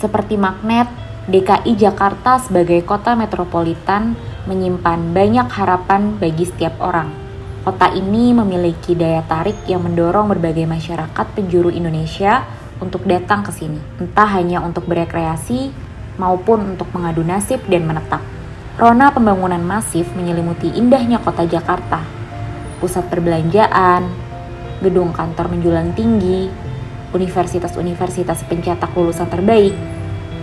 Seperti magnet, DKI Jakarta sebagai kota metropolitan menyimpan banyak harapan bagi setiap orang. Kota ini memiliki daya tarik yang mendorong berbagai masyarakat penjuru Indonesia untuk datang ke sini, entah hanya untuk berekreasi maupun untuk mengadu nasib dan menetap. Rona pembangunan masif menyelimuti indahnya kota Jakarta. Pusat perbelanjaan, gedung kantor menjulang tinggi, universitas-universitas pencetak lulusan terbaik,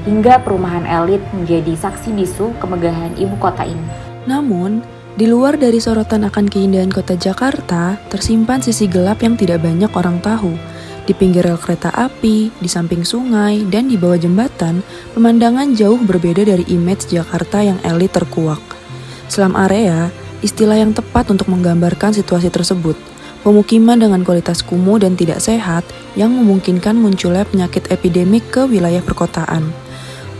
hingga perumahan elit menjadi saksi bisu kemegahan ibu kota ini. Namun, di luar dari sorotan akan keindahan kota Jakarta, tersimpan sisi gelap yang tidak banyak orang tahu. Di pinggir rel kereta api, di samping sungai, dan di bawah jembatan, pemandangan jauh berbeda dari image Jakarta yang elit terkuak. Slum area, istilah yang tepat untuk menggambarkan situasi tersebut. Pemukiman dengan kualitas kumuh dan tidak sehat yang memungkinkan munculnya penyakit epidemik ke wilayah perkotaan.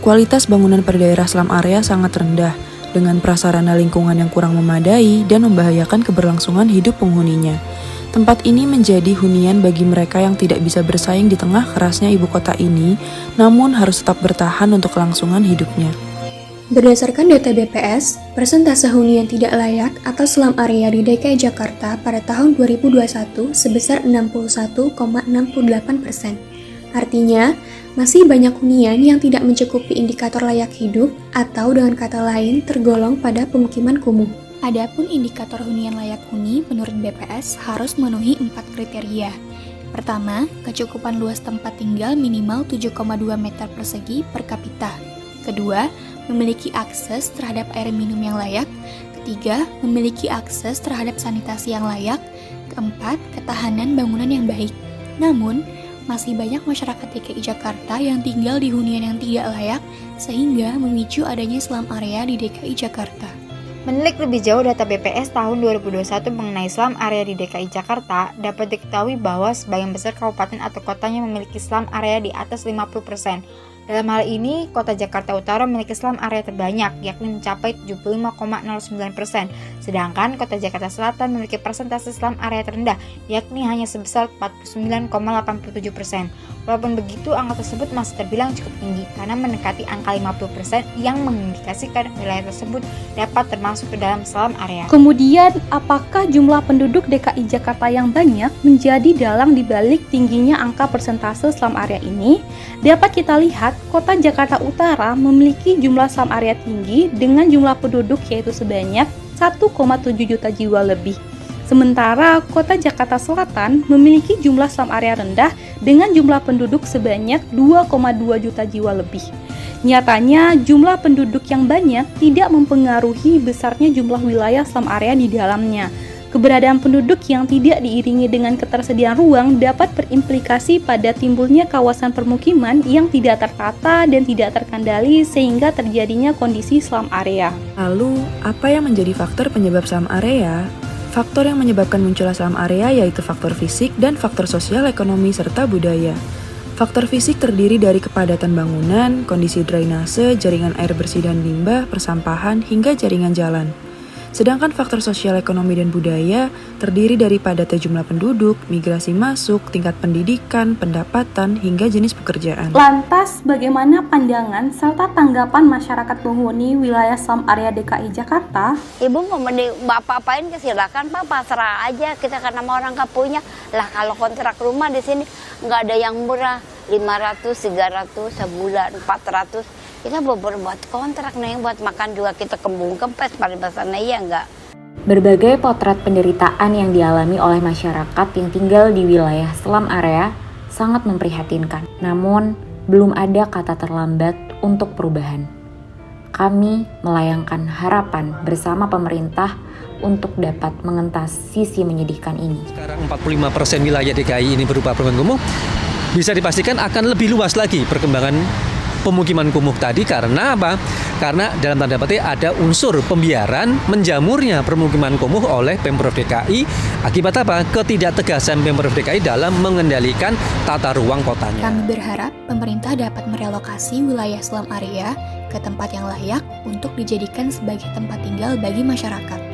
Kualitas bangunan per daerah slum area sangat rendah, dengan prasarana lingkungan yang kurang memadai dan membahayakan keberlangsungan hidup penghuninya. Tempat ini menjadi hunian bagi mereka yang tidak bisa bersaing di tengah kerasnya ibu kota ini, namun harus tetap bertahan untuk kelangsungan hidupnya. Berdasarkan data BPS, persentase hunian tidak layak atau slum area di DKI Jakarta pada tahun 2021 sebesar 61,68%. Artinya, masih banyak hunian yang tidak mencukupi indikator layak hidup atau dengan kata lain tergolong pada pemukiman kumuh. Adapun indikator hunian layak huni menurut BPS harus memenuhi 4 kriteria. Pertama, kecukupan luas tempat tinggal minimal 7,2 meter persegi per kapita. Kedua, memiliki akses terhadap air minum yang layak. Ketiga, memiliki akses terhadap sanitasi yang layak. Keempat, ketahanan bangunan yang baik. Namun, masih banyak masyarakat DKI Jakarta yang tinggal di hunian yang tidak layak, sehingga memicu adanya slum area di DKI Jakarta. Menilik lebih jauh data BPS tahun 2021 mengenai slum area di DKI Jakarta, dapat diketahui bahwa sebagian besar kabupaten atau kotanya memiliki slum area di atas 50%. Dalam hal ini, kota Jakarta Utara memiliki slum area terbanyak, yakni mencapai 75,09%. Sedangkan kota Jakarta Selatan memiliki persentase slum area terendah, yakni hanya sebesar 49,87%. Walaupun begitu, angka tersebut masih terbilang cukup tinggi karena mendekati angka 50% yang mengindikasikan wilayah tersebut dapat termasuk ke dalam slum area. Kemudian, apakah jumlah penduduk DKI Jakarta yang banyak menjadi dalang dibalik tingginya angka persentase slum area ini? Dapat kita lihat, kota Jakarta Utara memiliki jumlah slum area tinggi dengan jumlah penduduk yaitu sebanyak 1,7 juta jiwa lebih. Sementara kota Jakarta Selatan memiliki jumlah slum area rendah dengan jumlah penduduk sebanyak 2,2 juta jiwa lebih. Nyatanya, jumlah penduduk yang banyak tidak mempengaruhi besarnya jumlah wilayah slum area di dalamnya. Keberadaan penduduk yang tidak diiringi dengan ketersediaan ruang dapat berimplikasi pada timbulnya kawasan permukiman yang tidak tertata dan tidak terkendali sehingga terjadinya kondisi slum area. Lalu, apa yang menjadi faktor penyebab slum area? Faktor yang menyebabkan munculnya slum area yaitu faktor fisik dan faktor sosial, ekonomi, serta budaya. Faktor fisik terdiri dari kepadatan bangunan, kondisi drainase, jaringan air bersih dan limbah, persampahan, hingga jaringan jalan. Sedangkan faktor sosial, ekonomi, dan budaya terdiri dari padatnya jumlah penduduk, migrasi masuk, tingkat pendidikan, pendapatan, hingga jenis pekerjaan. Lantas, bagaimana pandangan serta tanggapan masyarakat penghuni wilayah slum area DKI Jakarta? Ibu mau bapak-apain silakan Pak, pasrah aja, kita kan sama orang gak punya. Lah kalau kontrak rumah di sini nggak ada yang murah, 500, 300, sebulan, 400. Kita buat kontrak nih, buat makan juga kita kembung kempes paribasannya ya enggak. Berbagai potret penderitaan yang dialami oleh masyarakat yang tinggal di wilayah slum area sangat memprihatinkan. Namun, belum ada kata terlambat untuk perubahan. Kami melayangkan harapan bersama pemerintah untuk dapat mengentas sisi menyedihkan ini. Sekarang 45% wilayah DKI ini berupa perumahan kumuh, bisa dipastikan akan lebih luas lagi perkembangan pemukiman kumuh tadi. Karena apa? Karena dalam tanda petik ada unsur pembiaran menjamurnya permukiman kumuh oleh Pemprov DKI. Akibat apa? Ketidaktegasan Pemprov DKI dalam mengendalikan tata ruang kotanya. Kami berharap pemerintah dapat merelokasi wilayah slum area ke tempat yang layak untuk dijadikan sebagai tempat tinggal bagi masyarakat.